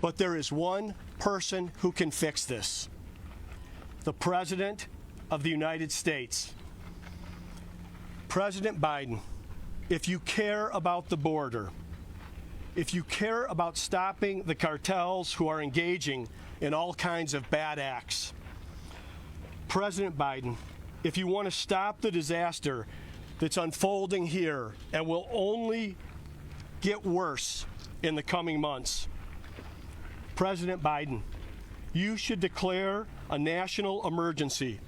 But there is one person who can fix this: the President of the United States. President Biden, if you care about the border, if you care about stopping the cartels who are engaging in all kinds of bad acts, President Biden, if you want to stop the disaster that's unfolding here and will only get worse in the coming months, President Biden, you should declare a national emergency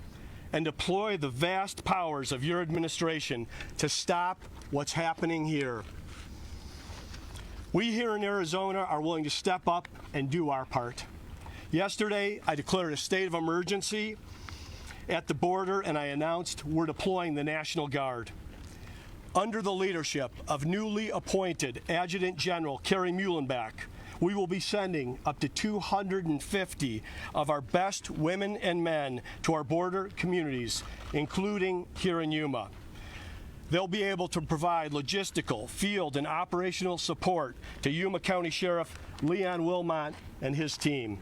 and deploy the vast powers of your administration to stop what's happening here. We here in Arizona are willing to step up and do our part. Yesterday, I declared a state of emergency at the border, and I announced we're deploying the National Guard. Under the leadership of newly appointed Adjutant General Carrie Muhlenbeck, we will be sending up to 250 of our best women and men to our border communities, including here in Yuma. They'll be able to provide logistical, field, and operational support to Yuma County Sheriff Leon Wilmot and his team.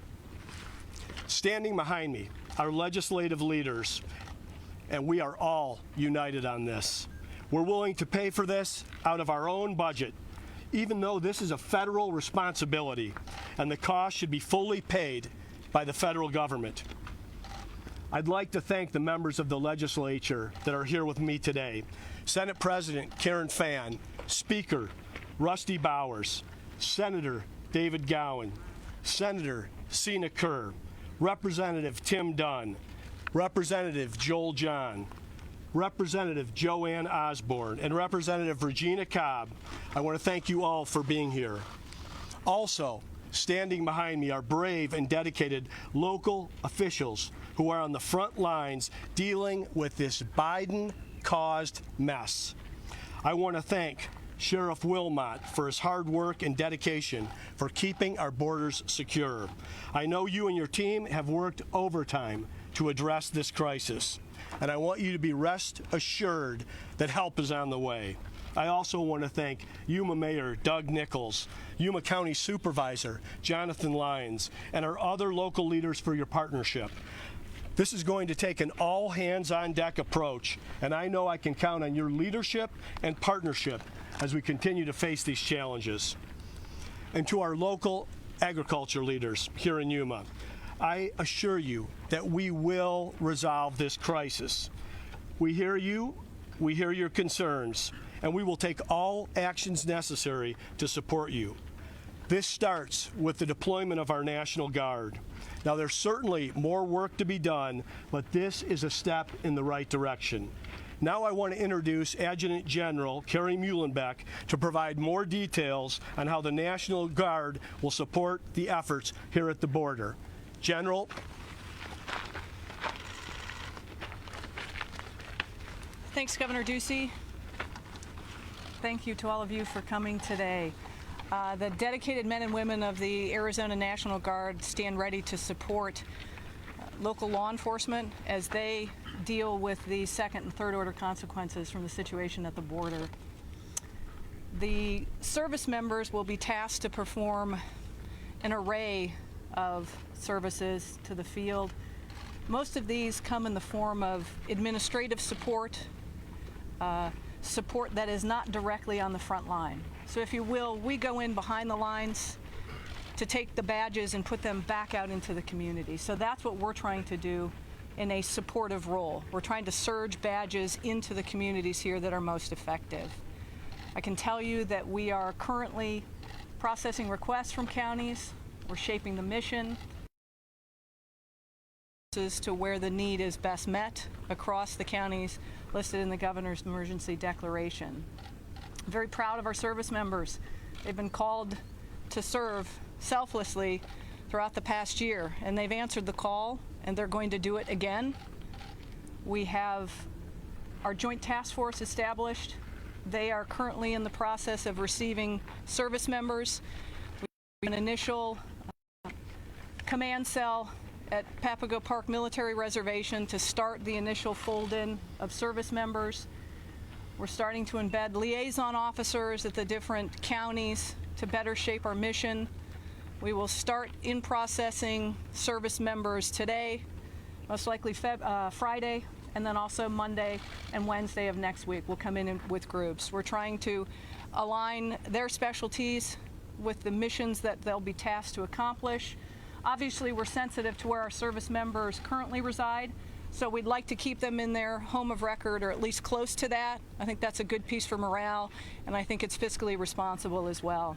Standing behind me are legislative leaders, and we are all united on this. We're willing to pay for this out of our own budget, even though this is a federal responsibility, and the cost should be fully paid by the federal government. I'd like to thank the members of the legislature that are here with me today: Senate President Karen Fann, Speaker Rusty Bowers, Senator David Gowan, Senator Sina Kerr, Representative Tim Dunn, Representative Joel John, Representative Joanne Osborne, and Representative Regina Cobb. I want to thank you all for being here. Also, standing behind me are brave and dedicated local officials who are on the front lines dealing with this Biden-caused mess. I want to thank Sheriff Wilmot for his hard work and dedication for keeping our borders secure. I know you and your team have worked overtime to address this crisis, and I want you to be rest assured that help is on the way. I also want to thank Yuma Mayor Doug Nichols, Yuma County Supervisor Jonathan Lyons, and our other local leaders for your partnership. This is going to take an all-hands-on-deck approach, and I know I can count on your leadership and partnership as we continue to face these challenges. And to our local agriculture leaders here in Yuma, I assure you that we will resolve this crisis. We hear you, we hear your concerns, and we will take all actions necessary to support you. This starts with the deployment of our National Guard. Now, there's certainly more work to be done, but this is a step in the right direction. Now I want to introduce Adjutant General Carrie Muhlenbeck to provide more details on how the National Guard will support the efforts here at the border. General. Thanks, Governor Ducey. Thank you to all of you for coming today. The dedicated men and women of the Arizona National Guard stand ready to support local law enforcement as they deal with the second and third order consequences from the situation at the border. The service members will be tasked to perform an array of services to the field. Most of these come in the form of administrative support, support that is not directly on the front line. So if you will, we go in behind the lines to take the badges and put them back out into the community. So that's what we're trying to do in a supportive role. We're trying to surge badges into the communities here that are most effective. I can tell you that we are currently processing requests from counties. We're shaping the mission to where the need is best met across the counties listed in the Governor's Emergency Declaration. I'm very proud of our service members. They've been called to serve selflessly throughout the past year, and they've answered the call, and they're going to do it again. We have our joint task force established. They are currently in the process of receiving service members. We have an initial command cell at Papago Park Military Reservation to start the initial fold-in of service members. We're starting to embed liaison officers at the different counties to better shape our mission. We will start in processing service members today, most likely Friday, and then also Monday and Wednesday of next week. We'll come in with groups. We're trying to align their specialties with the missions that they'll be tasked to accomplish. Obviously, we're sensitive to where our service members currently reside, so we'd like to keep them in their home of record, or at least close to that. I think that's a good piece for morale, and I think it's fiscally responsible as well.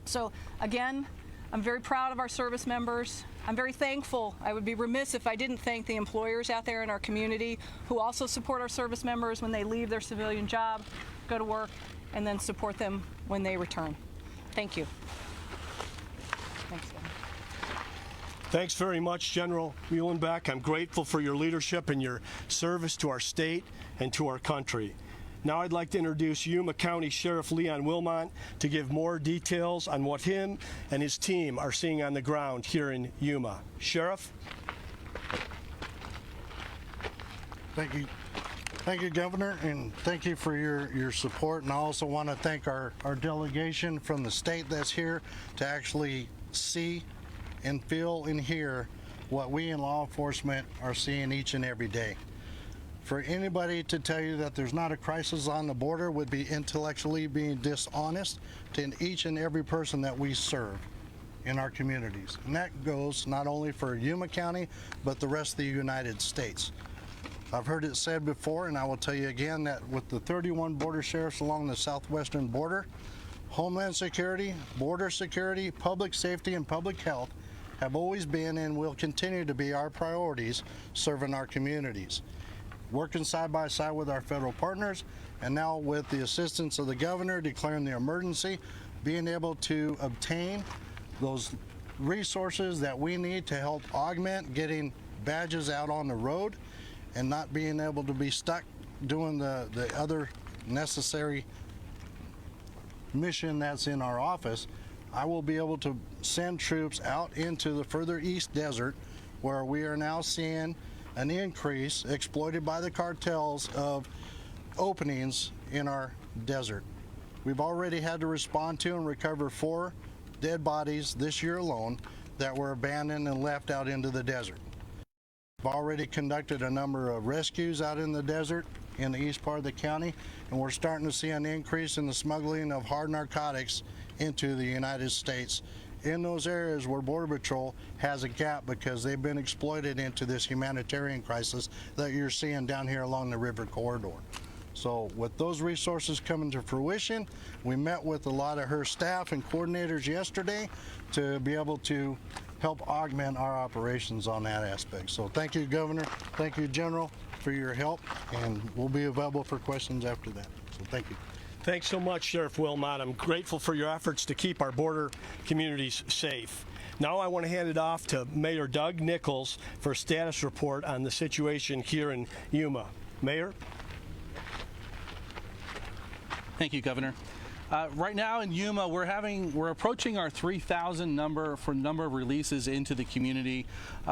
So again, I'm very proud of our service members. I'm very thankful. I would be remiss if I didn't thank the employers out there in our community who also support our service members when they leave their civilian job, go to work, and then support them when they return. Thank you. Thanks, Governor. Thanks very much, General Muhlenbeck. I'm grateful for your leadership and your service to our state and to our country. Now I'd like to introduce Yuma County Sheriff Leon Wilmot to give more details on what him and his team are seeing on the ground here in Yuma. Sheriff? Thank you. Thank you, Governor, and thank you for your support. And I also want to thank our delegation from the state that's here to actually see and feel and hear what we in law enforcement are seeing each and every day. For anybody to tell you that there's not a crisis on the border would be intellectually being dishonest to each and every person that we serve in our communities. And that goes not only for Yuma County, but the rest of the United States. I've heard it said before, and I will tell you again, that with the 31 border sheriffs along the southwestern border, Homeland Security, border security, public safety, and public health have always been and will continue to be our priorities serving our communities. Working side by side with our federal partners, and now with the assistance of the governor declaring the emergency, being able to obtain those resources that we need to help augment getting badges out on the road and not being able to be stuck doing the other necessary mission that's in our office. I will be able to send troops out into the further east desert, where we are now seeing an increase exploited by the cartels of openings in our desert. We've already had to respond to and recover 4 dead bodies this year alone that were abandoned and left out into the desert. We've already conducted a number of rescues out in the desert in the east part of the county, and we're starting to see an increase in the smuggling of hard narcotics into the United States in those areas where Border Patrol has a gap because they've been exploited into this humanitarian crisis that you're seeing down here along the river corridor. So with those resources coming to fruition, we met with a lot of her staff and coordinators yesterday to be able to help augment our operations on that aspect. So thank you, Governor. Thank you, General, for your help, and we'll be available for questions after that. So thank you. Thanks so much, Sheriff Wilmot. I'm grateful for your efforts to keep our border communities safe. Now I want to hand it off to Mayor Doug Nichols for a status report on the situation here in Yuma. Mayor? Thank you, Governor. Right now in Yuma, we're approaching our 3,000 number of releases into the community.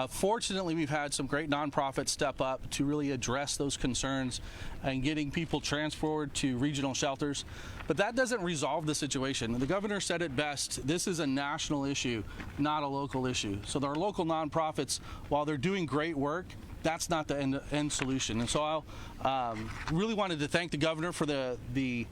Fortunately, we've had some great nonprofits step up to really address those concerns and getting people transported to regional shelters. But that doesn't resolve the situation. The governor said it best: this is a national issue, not a local issue. So our local nonprofits, while they're doing great work, that's not the end solution. And so I really wanted to thank the governor for the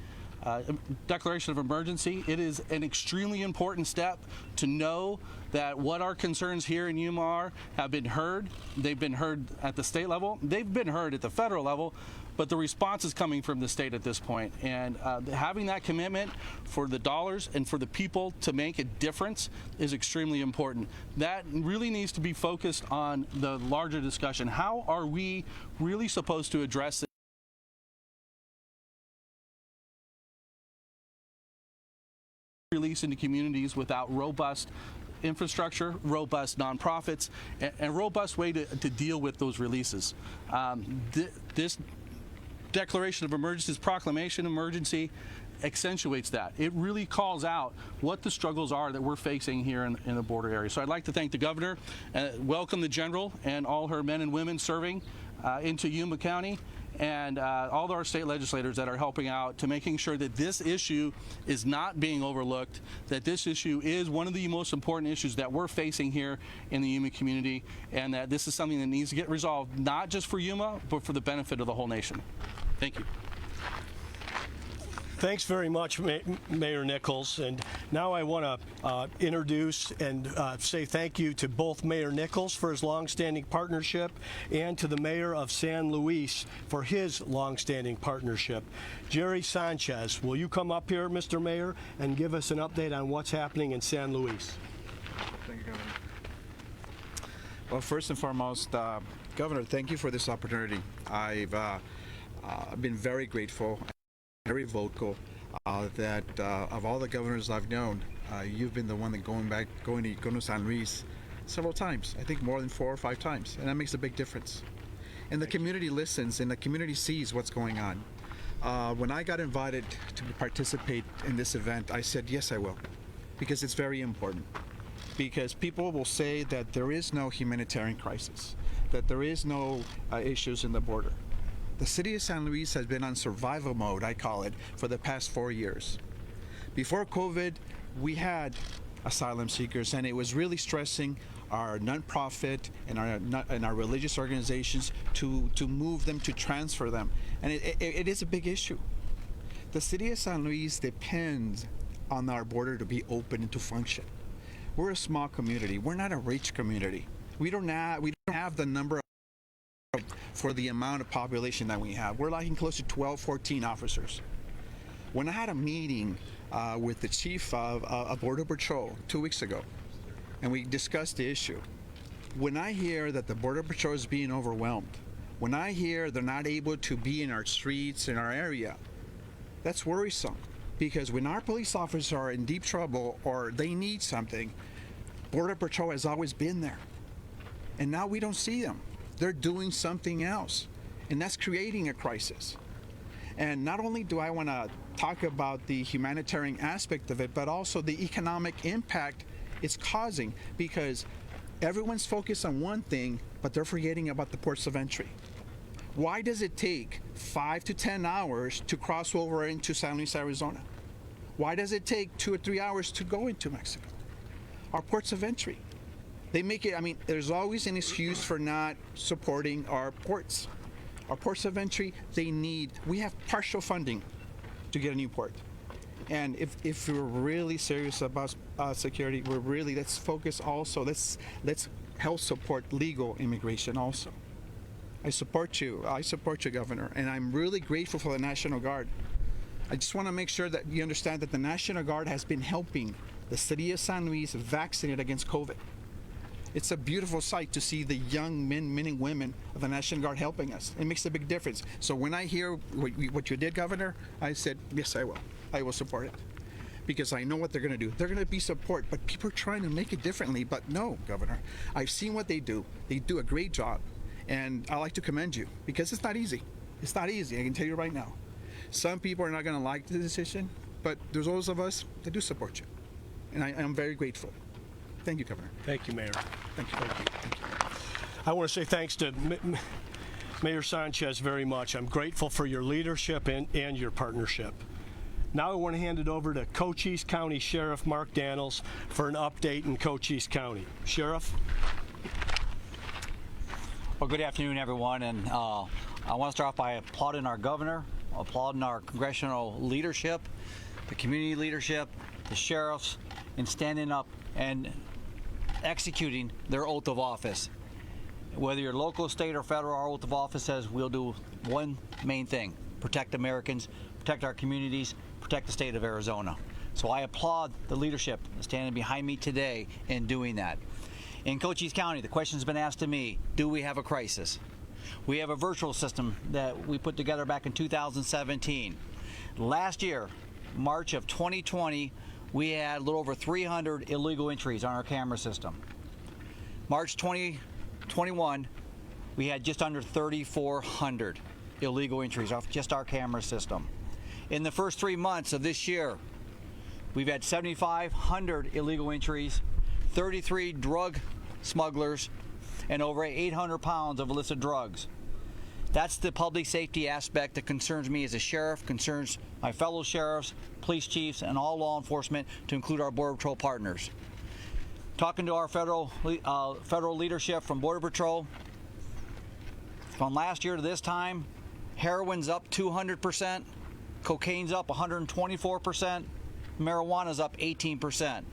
declaration of emergency. It is an extremely important step to know that what our concerns here in Yuma are have been heard. They've been heard at the state level. They've been heard at the federal level, but the response is coming from the state at this point. And having that commitment for the dollars and for the people to make a difference is extremely important. That really needs to be focused on the larger discussion. How are we really supposed to address this release into communities without robust infrastructure, robust nonprofits, and robust way to deal with those releases? This declaration of emergency, this proclamation of emergency, accentuates that. It really calls out what the struggles are that we're facing here in the border area. So I'd like to thank the governor, welcome the general and all her men and women serving into Yuma County, and all our state legislators that are helping out to making sure that this issue is not being overlooked, that this issue is one of the most important issues that we're facing here in the Yuma community, and that this is something that needs to get resolved, not just for Yuma, but for the benefit of the whole nation. Thank you. Thanks very much, Mayor Nichols. And now I want to introduce and say thank you to both Mayor Nichols for his longstanding partnership and to the Mayor of San Luis for his longstanding partnership. Jerry Sanchez, will you come up here, Mr. Mayor, and give us an update on what's happening in San Luis? Thank you, Governor. Well, first and foremost, Governor, thank you for this opportunity. I've been very grateful, very vocal that of all the governors I've known, you've been the one that going to San Luis several times. I think more than 4 or 5 times, and that makes a big difference. And the community listens, and the community sees what's going on. When I got invited to participate in this event, I said yes, I will, because it's very important. Because people will say that there is no humanitarian crisis, that there is no issues in the border. The city of San Luis has been on survival mode, I call it, for the past 4 years. Before COVID, we had asylum seekers, and it was really stressing our nonprofit and our religious organizations to move them, to transfer them. And it is a big issue. The city of San Luis depends on our border to be open and to function. We're a small community. We're not a rich community. We don't have the number for the amount of population that we have. We're lacking close to 12, 14 officers. When I had a meeting with the chief of Border Patrol 2 weeks ago, and we discussed the issue, when I hear that the Border Patrol is being overwhelmed, when I hear they're not able to be in our streets, in our area, that's worrisome. Because when our police officers are in deep trouble or they need something, Border Patrol has always been there. And now we don't see them. They're doing something else, and that's creating a crisis. And not only do I want to talk about the humanitarian aspect of it, but also the economic impact it's causing, because everyone's focused on one thing, but they're forgetting about the ports of entry. Why does it take 5 to 10 hours to cross over into San Luis, Arizona? Why does it take 2 or 3 hours to go into Mexico? Our ports of entry. They make it, I mean, there's always an excuse for not supporting our ports. Our ports of entry, we have partial funding to get a new port. And if we're really serious about security, let's focus also, let's help support legal immigration also. I support you, Governor, and I'm really grateful for the National Guard. I just want to make sure that you understand that the National Guard has been helping the city of San Luis vaccinate against COVID. It's a beautiful sight to see the young men and women of the National Guard helping us. It makes a big difference. So when I hear what you did, Governor, I said, yes, I will. I will support it. Because I know what they're going to do. They're going to be support, but people are trying to make it differently. But no, Governor, I've seen what they do. They do a great job. And I like to commend you, because it's not easy. It's not easy, I can tell you right now. Some people are not going to like the decision, but there's those of us that do support you. And I am very grateful. Thank you, Governor. Thank you, Mayor. Thank you. Thank you. Thank you. I want to say thanks to Mayor Sanchez very much. I'm grateful for your leadership and your partnership. Now I want to hand it over to Cochise County Sheriff Mark Daniels for an update in Cochise County. Sheriff? Well, good afternoon, everyone, and I want to start off by applauding our governor, applauding our congressional leadership, the community leadership, the sheriffs, in standing up and executing their oath of office. Whether you're local, state, or federal, our oath of office says we'll do one main thing: protect Americans, protect our communities, protect the state of Arizona. So I applaud the leadership standing behind me today in doing that. In Cochise County, the question's been asked to me, do we have a crisis? We have a virtual system that we put together back in 2017. Last year, March of 2020, we had a little over 300 illegal entries on our camera system. March 2021, we had just under 3,400 illegal entries off just our camera system. In the first 3 months of this year, we've had 7,500 illegal entries, 33 drug smugglers, and over 800 pounds of illicit drugs. That's the public safety aspect that concerns me as a sheriff, concerns my fellow sheriffs, police chiefs, and all law enforcement, to include our Border Patrol partners. Talking to our federal leadership from Border Patrol, from last year to this time, heroin's up 200%, cocaine's up 124%, marijuana's up 18%.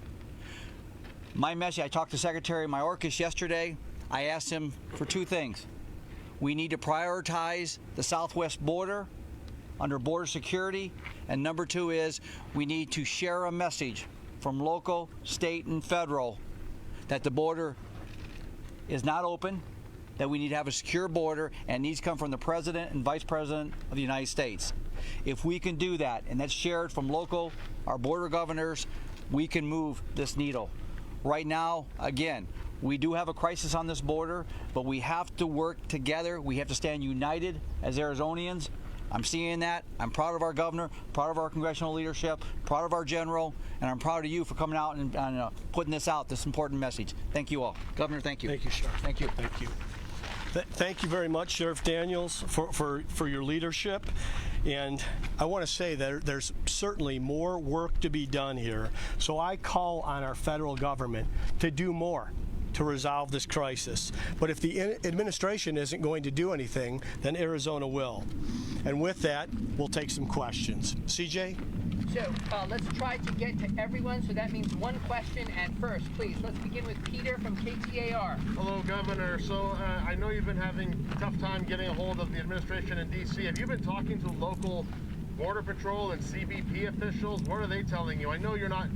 My message, I talked to Secretary Mayorkas yesterday. I asked him for two things. We need to prioritize the southwest border under border security, and number two is we need to share a message from local, state, and federal that the border is not open, that we need to have a secure border, and needs to come from the President and Vice President of the United States. If we can do that, and that's shared from local, our border governors, we can move this needle. Right now, again, we do have a crisis on this border, but we have to work together. We have to stand united as Arizonians. I'm seeing that. I'm proud of our governor, proud of our congressional leadership, proud of our general, and I'm proud of you for coming out and putting this out, this important message. Thank you all. Governor, thank you. Thank you, Sheriff. Thank you. Thank you. Thank you very much, Sheriff Daniels, for your leadership. And I want to say that there's certainly more work to be done here. So I call on our federal government to do more to resolve this crisis. But if the administration isn't going to do anything, then Arizona will. And with that, we'll take some questions. CJ? So let's try to get to everyone. So that means one question at first, please. Let's begin with Peter from KTAR. Hello, Governor. So I know you've been having a tough time getting a hold of the administration in D.C. Have you been talking to local Border Patrol and CBP officials? What are they telling you? I know you're not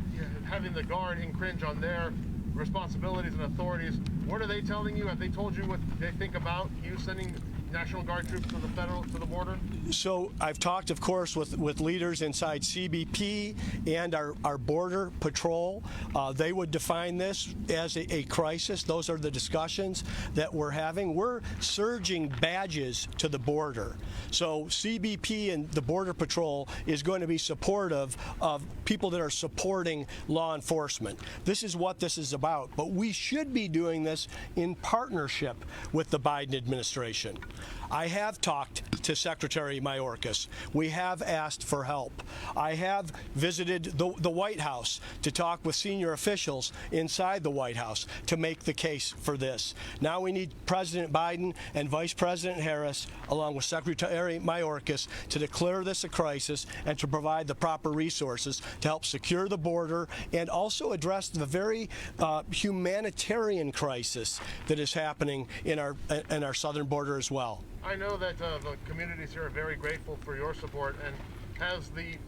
having the Guard infringe on their responsibilities and authorities. What are they telling you? Have they told you what they think about you sending National Guard troops to the border? So I've talked, of course, with leaders inside CBP and our Border Patrol. They would define this as a crisis. Those are the discussions that we're having. We're surging badges to the border. So CBP and the Border Patrol is going to be supportive of people that are supporting law enforcement. This is what this is about. But we should be doing this in partnership with the Biden administration. I have talked to Secretary Mayorkas. We have asked for help. I have visited the White House to talk with senior officials inside the White House to make the case for this. Now we need President Biden and Vice President Harris, along with Secretary Mayorkas, to declare this a crisis and to provide the proper resources to help secure the border and also address the very humanitarian crisis that is happening in our southern border as well. I know that the communities here are very grateful for your support. And has the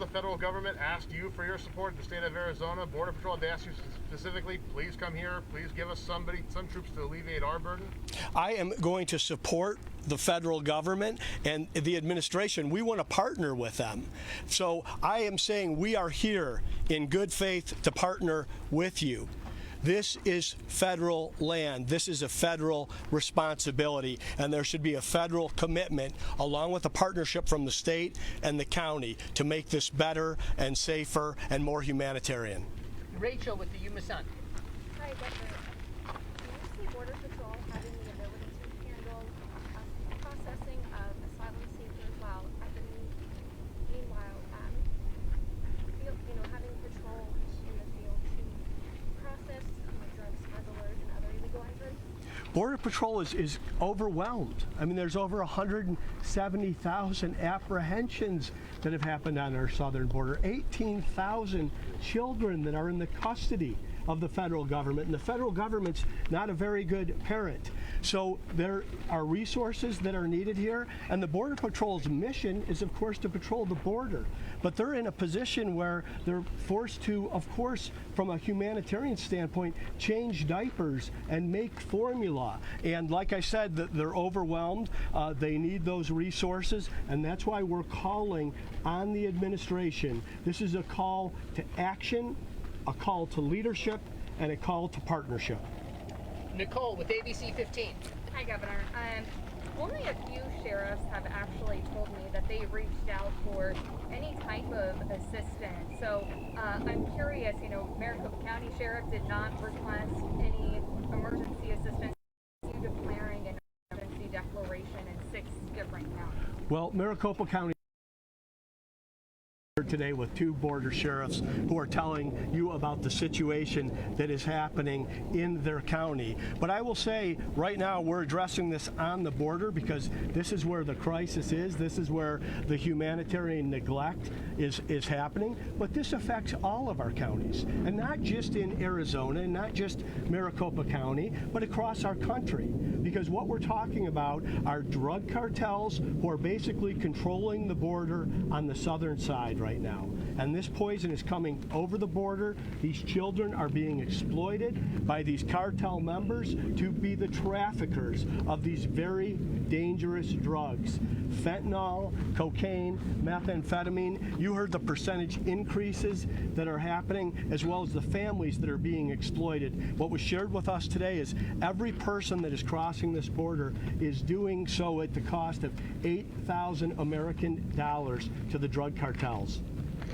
federal government asked you for your support? The state of Arizona Border Patrol, they asked you specifically, please come here, please give us some troops to alleviate our burden? I am going to support the federal government and the administration. We want to partner with them. So I am saying we are here in good faith to partner with you. This is federal land. This is a federal responsibility, and there should be a federal commitment along with a partnership from the state and the county to make this better and safer and more humanitarian. Rachel with the Yuma Sun. Hi, Governor. Do you see Border Patrol having the ability to handle processing of asylum seekers while meanwhile having patrol in the field to process drug smugglers and other illegal entrants? Border Patrol is overwhelmed. I mean, there's over 170,000 apprehensions that have happened on our southern border, 18,000 children that are in the custody of the federal government, and the federal government's not a very good parent. So there are resources that are needed here, and the Border Patrol's mission is, of course, to patrol the border. But they're in a position where they're forced to, of course, from a humanitarian standpoint, change diapers and make formula. And like I said, they're overwhelmed. They need those resources, and that's why we're calling on the administration. This is a call to action, a call to leadership, and a call to partnership. Nicole with ABC 15. Hi, Governor. Only a few sheriffs have actually told me that they reached out for any type of assistance. So I'm curious, Maricopa County Sheriff did not request any emergency assistance. You declaring an emergency declaration in 6 Well, Maricopa County today with two border sheriffs who are telling you about the situation that is happening in their county. But I will say right now we're addressing this on the border because this is where the crisis is. This is where the humanitarian neglect is happening. But this affects all of our counties, and not just in Arizona, and not just Maricopa County, but across our country. Because what we're talking about are drug cartels who are basically controlling the border on the southern side right now. And this poison is coming over the border. These children are being exploited by these cartel members to be the traffickers of these very dangerous drugs. Fentanyl, cocaine, methamphetamine. You heard the percentage increases that are happening, as well as the families that are being exploited. What was shared with us today is every person that is crossing this border is doing so at the cost of $8,000 American dollars to the drug cartels.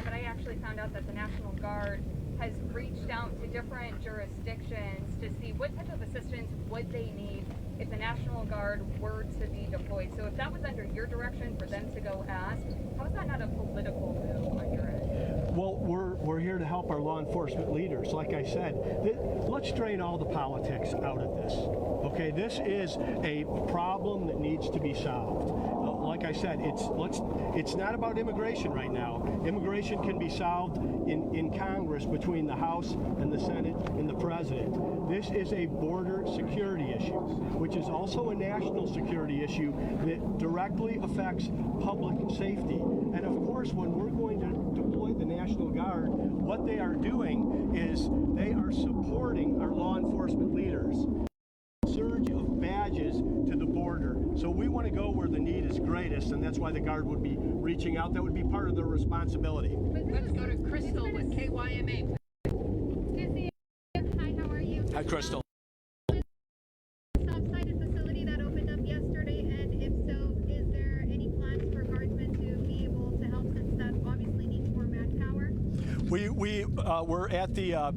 But I actually found out that the National Guard has reached out to different jurisdictions to see what type of assistance would they need if the National Guard were to be deployed. So if that was under your direction for them to go ask, how is that not a political move on your end? Well, we're here to help our law enforcement leaders. Like I said, let's drain all the politics out of this. Okay, this is a problem that needs to be solved. Like I said, it's not about immigration right now. Immigration can be solved in Congress between the House and the Senate and the President. This is a border security issue, which is also a national security issue that directly affects public safety. And of course, when we're going to deploy the National Guard, what they are doing is they are supporting our law enforcement leaders. Surge of badges to the border. So we want to go where the need is greatest, and that's why the Guard would be reaching out. That would be part of their responsibility. Let's go to Crystal with KYMA. Ducey, hi, how are you? Hi, Crystal. Stop-sided facility that opened up yesterday, and if so, is there any plans for guardsmen to be able to help, since that obviously needs more manpower? We're at the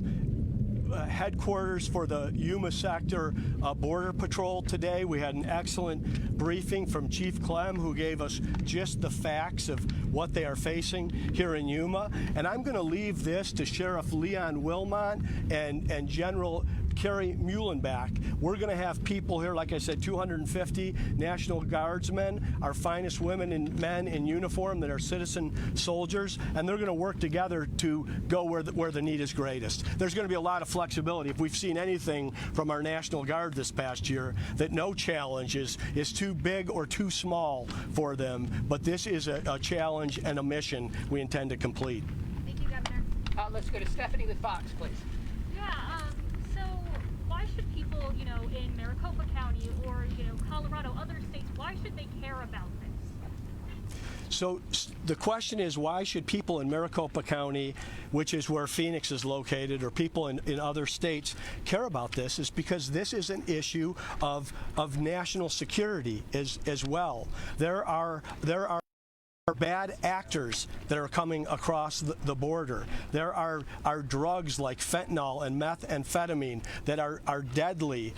headquarters for the Yuma sector border patrol today. We had an excellent briefing from Chief Clem, who gave us just the facts of what they are facing here in Yuma. And I'm going to leave this to Sheriff Leon Wilmot and General Kerry Muhlenbach. We're going to have people here, like I said, 250 National Guardsmen, our finest women and men in uniform that are citizen soldiers, and they're going to work together to go where the need is greatest. There's going to be a lot of flexibility. If we've seen anything from our National Guard this past year, that no challenge is too big or too small for them, but this is a challenge and a mission we intend to complete. Thank you, Governor. Let's go to Stephanie with Fox, please. Yeah, so why should people, in Maricopa County or, Colorado, other states, why should they care about this? So the question is, why should people in Maricopa County, which is where Phoenix is located, or people in other states care about this? Is because this is an issue of national security as well. There are bad actors that are coming across the border. There are drugs like fentanyl and methamphetamine that are deadly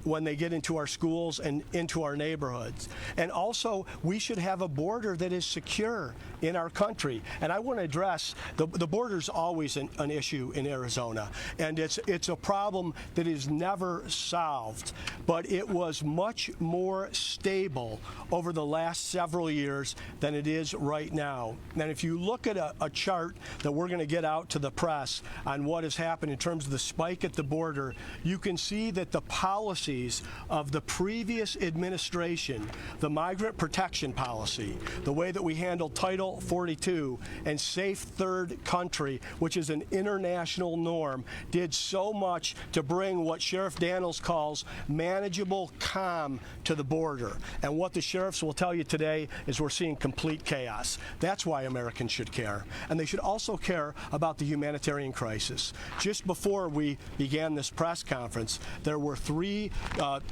when they get into our schools and into our neighborhoods. And also, we should have a border that is secure in our country. And I want to address, the border's always an issue in Arizona. And it's a problem that is never solved. But it was much more stable over the last several years than it is right now. And if you look at a chart that we're going to get out to the press on what has happened in terms of the spike at the border, you can see that the policies of the previous administration, the migrant protection policy, the way that we handled Title 42 and Safe Third Country, which is an international norm, did so much to bring what Sheriff Daniels calls manageable calm to the border. And what the sheriffs will tell you today is we're seeing complete chaos. That's why Americans should care. And they should also care about the humanitarian crisis. Just before we began this press conference, there were 3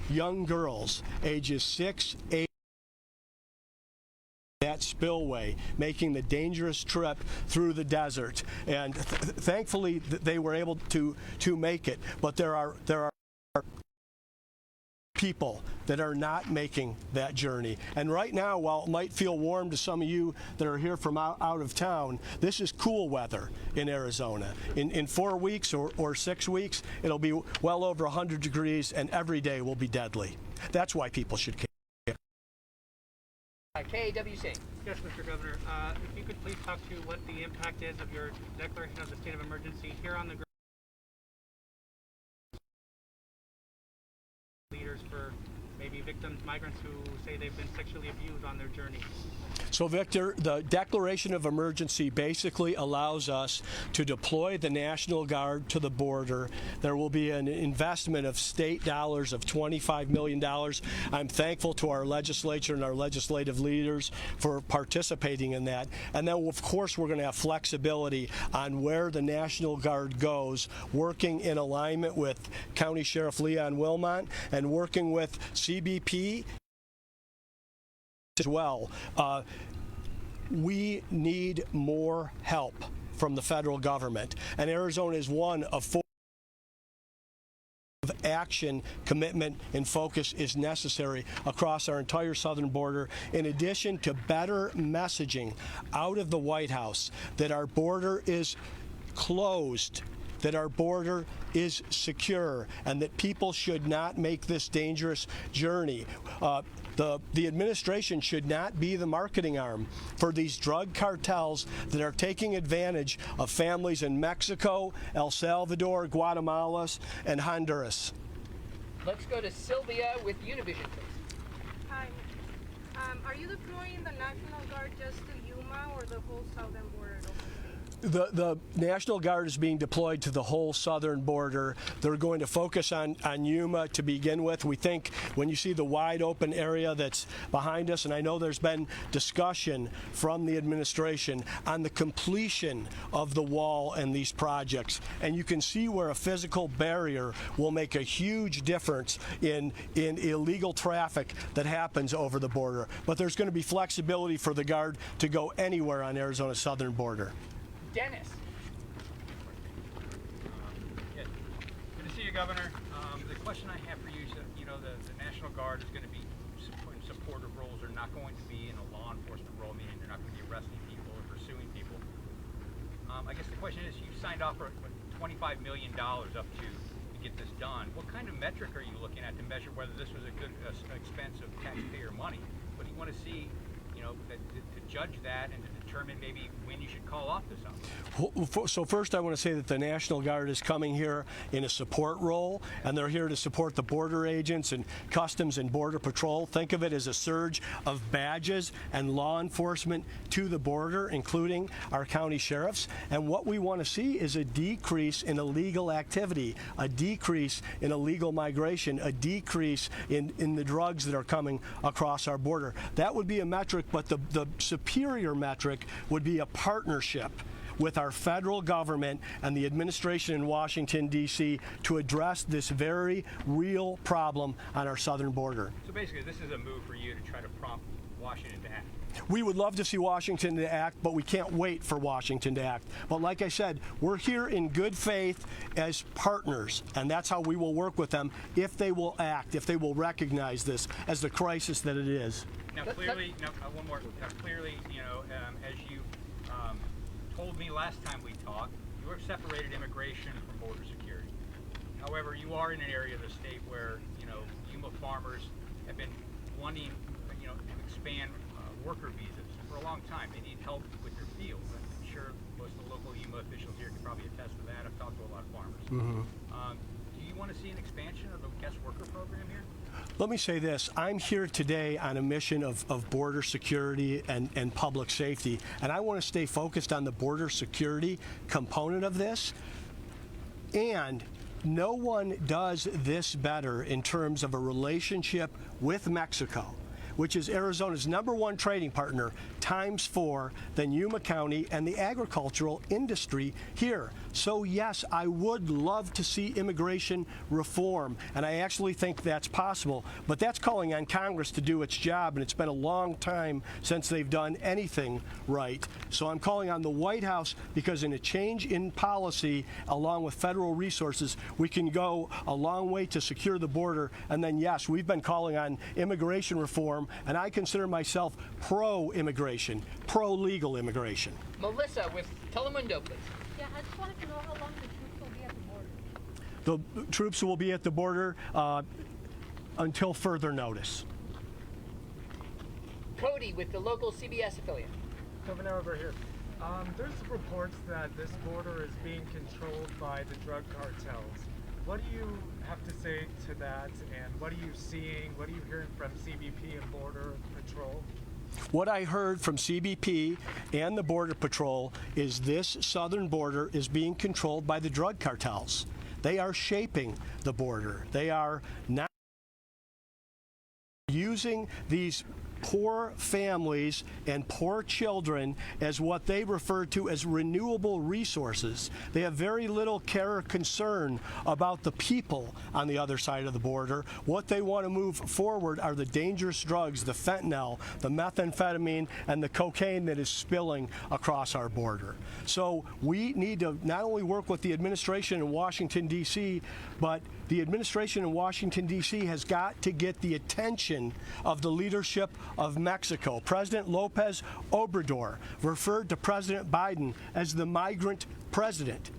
young girls, ages 6, 8, that spillway, making the dangerous trip through the desert. And thankfully, they were able to make it. But there are people that are not making that journey. And right now, while it might feel warm to some of you that are here from out of town, this is cool weather in Arizona. In 4 weeks or 6 weeks, it'll be well over 100 degrees, and every day will be deadly. That's why people should care. KWC. Yes, Mr. Governor. If you could please talk to what the impact is of your declaration of the state of emergency here on the ground. Leaders for maybe victims, migrants who say they've been sexually abused on their journey. So, Victor, the declaration of emergency basically allows us to deploy the National Guard to the border. There will be an investment of state dollars of $25 million. I'm thankful to our legislature and our legislative leaders for participating in that. And then, of course, we're going to have flexibility on where the National Guard goes, working in alignment with County Sheriff Leon Wilmot and working with CBP as well. We need more help from the federal government, and Arizona is one of 4 of action, commitment, and focus is necessary across our entire southern border, in addition to better messaging out of the White House that our border is closed, that our border is secure, and that people should not make this dangerous journey. The administration should not be the marketing arm for these drug cartels that are taking advantage of families in Mexico, El Salvador, Guatemala, and Honduras. Let's go to Sylvia with Univision, please. Hi. Are you deploying the National Guard just to Yuma or the whole southern border? The National Guard is being deployed to the whole southern border. They're going to focus on Yuma to begin with. We think when you see the wide open area that's behind us, and I know there's been discussion from the administration on the completion of the wall and these projects, and you can see where a physical barrier will make a huge difference in illegal traffic that happens over the border. But there's going to be flexibility for the Guard to go anywhere on Arizona's southern border. Dennis. Good to see you, Governor. The question I have for you is that, the National Guard is going to be in supportive roles. They're not going to be in a law enforcement role, meaning they're not going to be arresting people or pursuing people. I guess the question is, you signed off for $25 million up to get this done. What kind of metric are you looking at to measure whether this was a good expense of taxpayer money? What do you want to see, to judge that and to determine maybe when you should call off this something? So first I want to say that the National Guard is coming here in a support role, and they're here to support the border agents and Customs and Border Patrol. Think of it as a surge of badges and law enforcement to the border, including our county sheriffs. And what we want to see is a decrease in illegal activity, a decrease in illegal migration, a decrease in the drugs that are coming across our border. That would be a metric, but the superior metric would be a partnership with our federal government and the administration in Washington, D.C. to address this very real problem on our southern border. So basically, this is a move for you to try to prompt Washington to act. We would love to see Washington to act, but we can't wait for Washington to act. But like I said, we're here in good faith as partners, and that's how we will work with them if they will act, if they will recognize this as the crisis that it is. Now, clearly, one more. Clearly, as you told me last time we talked, you have separated immigration from border security. However, you are in an area of the state where, Yuma farmers have been wanting, to expand worker visas for a long time. They need help with their fields. I'm sure most of the local Yuma officials here can probably attest to that. I've talked to a lot of farmers. Do you want to see an expansion of the guest worker program here? Let me say this. I'm here today on a mission of border security and public safety, and I want to stay focused on the border security component of this. And no one does this better in terms of a relationship with Mexico. which is Arizona's #1 trading partner, ×4 than Yuma County and the agricultural industry here. So yes, I would love to see immigration reform, and I actually think that's possible, but that's calling on Congress to do its job, and it's been a long time since they've done anything right. So I'm calling on the White House, because in a change in policy, along with federal resources, we can go a long way to secure the border. And then yes, we've been calling on immigration reform, and I consider myself pro-immigration, pro-legal immigration. Melissa with Telemundo, please. Yeah, I just wanted to know how long the troops will be at the border. The troops will be at the border until further notice. Cody with the local CBS affiliate. Governor, over here. There's reports that this border is being controlled by the drug cartels. What do you have to say to that, and what are you seeing? What are you hearing from CBP and Border Patrol? What I heard from CBP and the Border Patrol is this southern border is being controlled by the drug cartels. They are shaping the border. They are not using these poor families and poor children as what they refer to as renewable resources. They have very little care or concern about the people on the other side of the border. What they want to move forward are the dangerous drugs, the fentanyl, the methamphetamine, and the cocaine that is spilling across our border. So we need to not only work with the administration in Washington, D.C., but the administration in Washington, D.C. has got to get the attention of the leadership of Mexico. President Lopez Obrador referred to President Biden as the migrant president.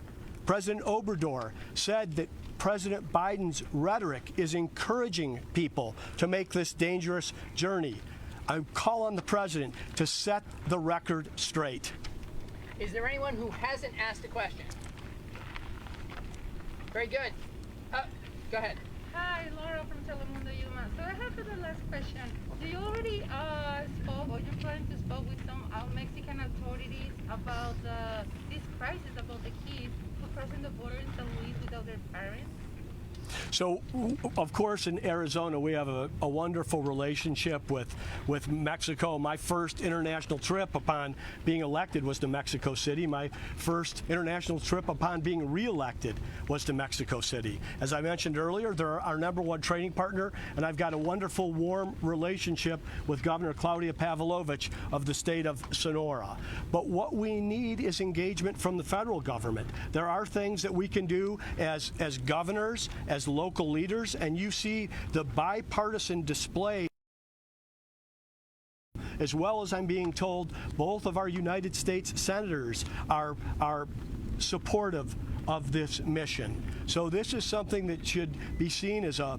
President Obrador said that President Biden's rhetoric is encouraging people to make this dangerous journey. I call on the president to set the record straight. Is there anyone who hasn't asked a question? Very good. Go ahead. Hi, Laura from Telemundo Yuma. So I have the last question. Do you already spoke, or you're planning to spoke with some Mexican authorities about this crisis about the kids who crossing the border in San Luis without their parents? So, of course, in Arizona, we have a wonderful relationship with Mexico. My first international trip upon being elected was to Mexico City. My first international trip upon being reelected was to Mexico City. As I mentioned earlier, they're our #1 trading partner, and I've got a wonderful, warm relationship with Governor Claudia Pavlovich of the state of Sonora. But what we need is engagement from the federal government. There are things that we can do as governors, as local leaders, and you see the bipartisan display, as well as I'm being told both of our United States senators are supportive of this mission. So this is something that should be seen as a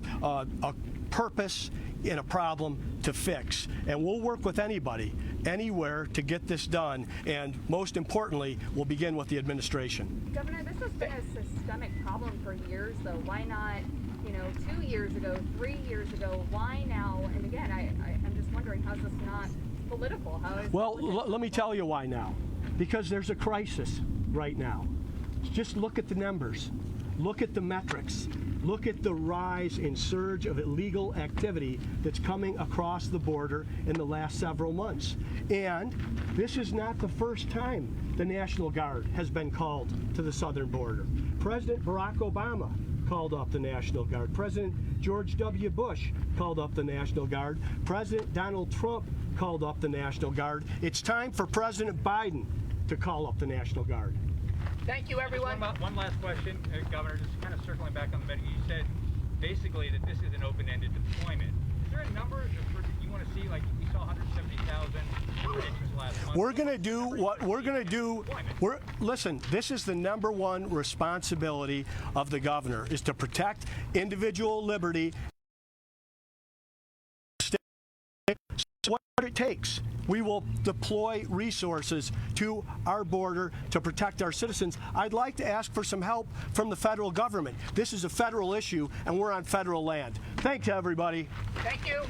purpose in a problem to fix. And we'll work with anybody, anywhere to get this done. And most importantly, we'll begin with the administration. Governor, this has been a systemic problem for years, though. Why not, 2 years ago, 3 years ago? Why now? And again, I'm just wondering, how is this not political? How is well, let me tell you why now. Because there's a crisis right now. Just look at the numbers. Look at the metrics. Look at the rise in surge of illegal activity that's coming across the border in the last several months. And this is not the first time the National Guard has been called to the southern border. President Barack Obama called up the National Guard. President George W. Bush called up the National Guard. President Donald Trump called up the National Guard. It's time for President Biden to call up the National Guard. Thank you, everyone. One last question, Governor, just kind of circling back on the meeting. You said basically that this is an open-ended deployment. Is there a number that you want to see? Like we saw 170,000 predictions last month. We're going to do what we're going to do. Listen, this is the #1 responsibility of the governor, is to protect individual liberty. What it takes. We will deploy resources to our border to protect our citizens. I'd like to ask for some help from the federal government. This is a federal issue, and we're on federal land. Thanks, everybody. Thank you.